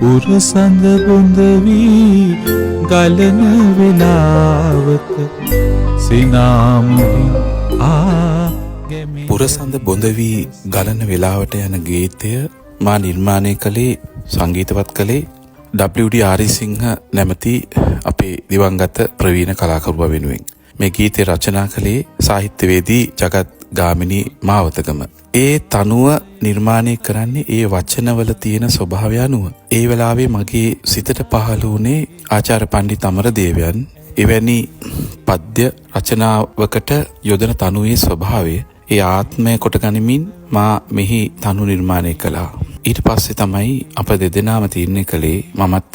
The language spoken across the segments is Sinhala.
පුරසඳ බොඳ වී ගලන වෙලාවක සිනාමුහින් පුරසඳ බොඳ වී ගලන වෙලාවට යන ගීතය මා නිර්මාණය කළේ සංගීතවත් කළේ WD ආරිසිංහ නැමැති අපේ දිවංගත ප්‍රවීණ කලාකරුවා වෙනුවෙන්. මේ ගීතය රචනා කළේ සාහිත්‍යවේදී ජගත් ගාමිණී මාවතගම. ඒ තනුව නිර්මාණය කරන්නේ ඒ වචනවල තියෙන ස්වභාවය අනුව. ඒ වෙලාවේ මගේ සිතට පහළ වුණේ ආචාර්ය පණ්ඩිත අමරදේවයන් එවැනි පද්‍ය රචනාවකට යොදන තනුවේ ස්වභාවය ඒ ආත්මය කොට ගනිමින් මා මෙහි තනු නිර්මාණය කළා. ඊට පස්සේ තමයි අප දෙදෙනාම තීරණය කළේ මමත්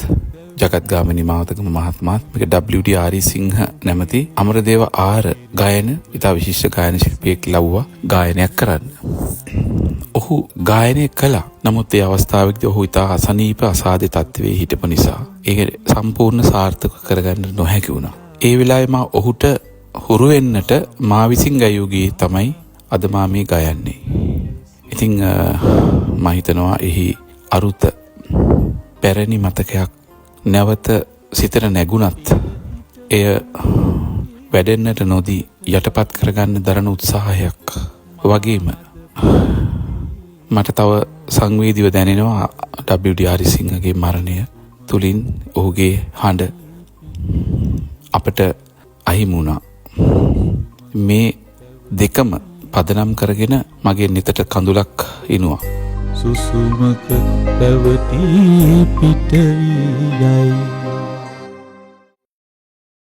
ජගත් ගාමිණී මාවතගම මහත්මයාත් මේක WD ආරිසිංහ නැමැති අමරදේව ආර ගායන ඉතා විශිෂ්ට ගායන ශිල්පියෙක් ලව්වා ගායනයක් කරන්න. ඔහු ගායනය කළා. නමුත් ඒ අවස්ථාවේදී ඔහු ඉතා අසනීප අසාධ්‍ය තත්ත්වයේ හිටපු නිසා ඒක සම්පූර්ණ සාර්ථක කරගන්න නොහැකි වුණා. ඒ වෙලාවේ මා ඔහුට හුරු වෙන්නට මා විසින් ගයූ ගීත තමයි අද මා මේ ගයන්නේ. ඉතින් මම හිතනවා එහි අරුත පැරණි මතකයක් නැවත සිතට නැගුණත් එය වැඩෙන්නට නොදී යටපත් කරගන්න දරන උත්සාහයක් වගේම මට තව සංවේදීව දැනෙනවා WD ආරිසිංහගේ මරණය තුලින් ඔහුගේ හඬ අපට අහිමි වුණා. මේ දෙකම පදනම් කරගෙන මගේ නිතට කඳුලක් ඉනුවා. සුසුමක පැවති පිට වී යයි